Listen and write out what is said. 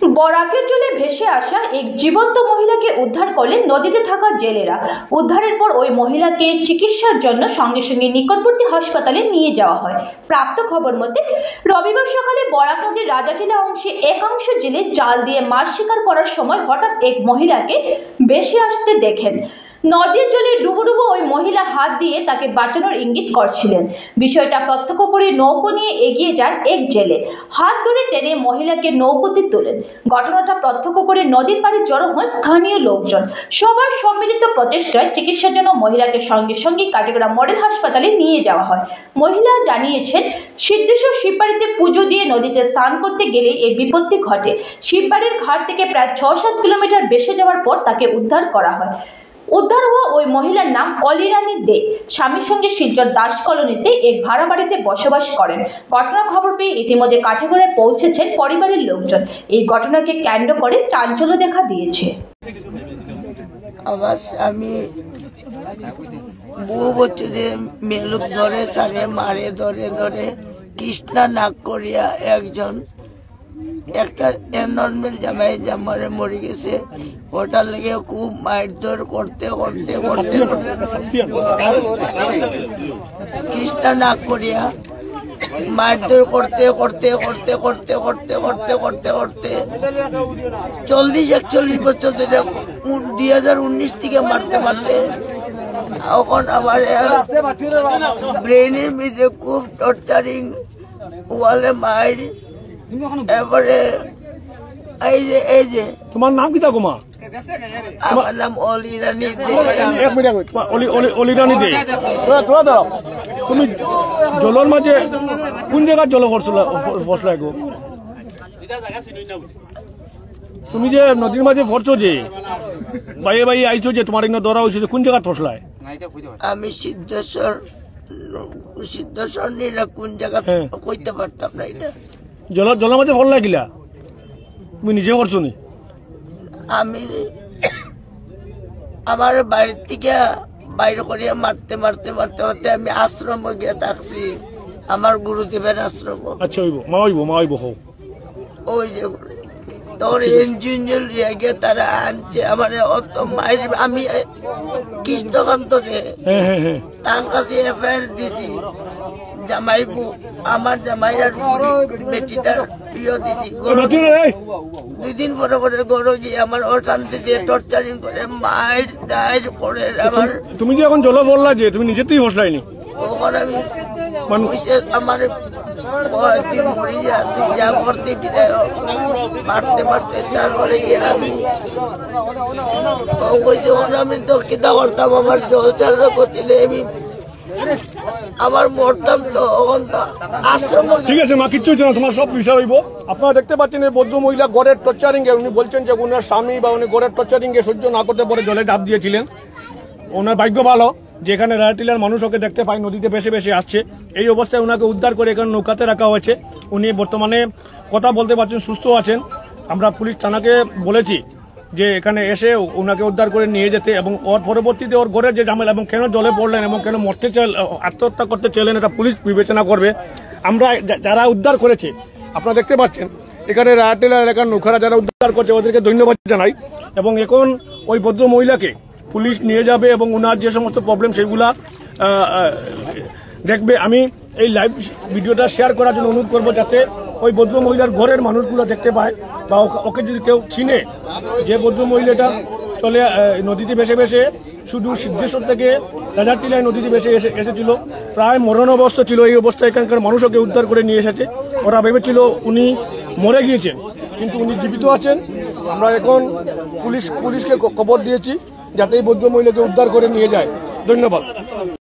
বরাকের জলে ভেসে আসা এক জীবন্ত মহিলাকে উদ্ধার করলেন নদীতে থাকা জেলেরা। উদ্ধারের পর ওই মহিলাকে চিকিৎসার জন্য সঙ্গে সঙ্গে নিকটবর্তী হাসপাতালে নিয়ে যাওয়া হয়। প্রাপ্ত খবর মতে রবিবার সকালে বরাক নদীর রাজাটিলা অংশে একাংশ জেলে জাল দিয়ে মাছ শিকার করার সময় হঠাৎ এক মহিলাকে ভেসে আসতে দেখেন। নদীর জলে ডুবো ওই মহিলা হাত দিয়ে তাকে বাঁচানোর ইঙ্গিত করছিলেন। বিষয়টা প্রত্যক্ষ করে নৌকো নিয়ে এগিয়ে যান এক জেলে। হাত ধরে টেনে মহিলাকে নৌকোতে তোলেন। ঘটনাটা প্রত্যক্ষ করে নদীর পাড়ে জড়ো হন স্থানীয় লোকজন। সবার সম্মিলিত প্রচেষ্টায় চিকিৎসার জন্য মহিলাকে সঙ্গে সঙ্গে কাটিগড়া মডেল হাসপাতালে নিয়ে যাওয়া হয়। মহিলা জানিয়েছেন, সিদ্ধেশ্বর শিববাড়িতে পুজো দিয়ে নদীতে স্নান করতে গেলেই এই বিপত্তি ঘটে। শিববাড়ির ঘাট থেকে প্রায় ৬-৭ কিলোমিটার ভেসে যাওয়ার পর তাকে উদ্ধার করা হয়। উদ্ধার হওয়া ওই মহিলার নাম অলিরানী দে। স্বামীর সঙ্গে শিলচর দাস কলোনিতে এক ভাড়া বাড়িতে বসবাস করেন। ঘটনার খবর পেয়ে ইতিমধ্যে কাঠিগড়ায় পৌঁছেছেন পরিবারের লোকজন। এই ঘটনাকে কেন্দ্র করে চাঞ্চল্য দেখা দিয়েছে। আমার স্বামী বহু বছরে মেলুক ধরে সারে মারে ধরে কৃষ্ণা নাক করিয়া একজন একটা নর্মাল জামারে মরে গেছে। ওটার লেগে খুব মারধর করতে কৃষ্ণা নাক করিয়া মারধর করতে 40-41 বছর ধরে 2019 থেকে মারতে এখন আমার ব্রেনের মধ্যে খুব টর্চারিং ওয়ালে মার। এবারে এই যে তোমার নাম কি তাকুমা? আমার নাম অলিরানী দে। অলিরানী দে, তুমি জলের মাঝে কোন জায়গায় জল ফসলা গো? তুমি যে নদীর মাঝে ফরছো যে বাইয়ে আইছো যে তোমার এখানে ধরা হয়েছে, কোন জায়গায় ফসলায়? আমি সিদ্ধেশ্বর নিরা কোন জায়গা কইতে পারতাম না। এটা জলের মাঝে ফল লাগিলা, তুমি নিজে করছো নি? আমি আমার বাড়ির থেকে বাইরে করিয়া মারতে আমি আশ্রম গিয়ে থাকছি, আমার গুরুদেবের আশ্রম। আচ্ছা মা হইব ওই যে তোর ইঞ্জিনিয়ার গিয়ে তারা আনছে আমার অত মায়ের। আমি কৃষ্ণকান্ত যে তার কাছে এফআইআর দিছি, জামাইবু আমার জামাইরার বেটিটার প্রিয় দিছি। 2 দিন পরে গরু গিয়ে আমার অশান্তি দিয়ে টর্চারিং করে মায়ের দায়ের করে। আমার তুমি যে এখন জল বললা যে তুমি নিজে তুই ফসলাইনি, ওখানে আমি আমার দিন মরি যা তুই যা করতে মারতে তারপরে গিয়ে আমি আমি তো কিতা করতাম, আমার জল চালনা করছিলে আমি আমার মরতাম তো আশ্রম। ঠিক আছে মা, কিচ্ছু হচ্ছে না, তোমার সব বিষয় হইব। আপনারা দেখতে পাচ্ছেন এই বৌদ্ধ মহিলা গড়ের টর্চারিং এ, উনি বলছেন যে ওনার স্বামী বা উনি গড়ের টর্চারিং এ সহ্য না করতে পারে জলে ডাব দিয়েছিলেন। ওনার ভাগ্য ভালো যে এখানে রায়টিলার মানুষ ওকে দেখতে পায়, নদীতে ভেসে আসছে। এই অবস্থায় ওনাকে উদ্ধার করে এখানে নৌকাতে রাখা হয়েছে। উনি বর্তমানে কথা বলতে পারছেন, সুস্থ আছেন। আমরা পুলিশ থানাকে বলেছি যে এখানে এসে ওনাকে উদ্ধার করে নিয়ে যেতে, এবং ওর পরবর্তীতে ওর ঘরের যে ঝামেলা এবং কেন জলে পড়লেন এবং কেন আত্মহত্যা করতে চাইলেন এটা পুলিশ বিবেচনা করবে। আমরা যারা উদ্ধার করেছে আপনারা দেখতে পাচ্ছেন এখানে রায়টিলা এলাকার নৌকারা যারা উদ্ধার করছে ওদেরকে ধন্যবাদ জানাই। এবং এখন ওই ভদ্র মহিলাকে পুলিশ নিয়ে যাবে এবং ওনার যে সমস্ত প্রবলেম সেগুলা দেখবে। আমি এই লাইভ ভিডিওটা শেয়ার করার জন্য অনুরোধ করবো, যাতে ওই ভদ্র মহিলার ঘরের মানুষগুলো দেখতে পায় বা ওকে যদি কেউ চিনে যে ভদ্র মহিলাটা চলে নদীতে ভেসে শুধু সিদ্ধেশ্বর থেকে রাজারটিলায় নদীতে ভেসে এসেছিল, প্রায় মরণ অবস্থা ছিল। এই অবস্থায় এখানকার মানুষ ওকে উদ্ধার করে নিয়ে এসেছে। ওরা ভেবেছিল উনি মরে গিয়েছেন, কিন্তু উনি জীবিত আছেন। আমরা এখন পুলিশকে খবর দিয়েছি যাতে এই ভদ্র মহিলাকে উদ্ধার করে নিয়ে যায়। ধন্যবাদ।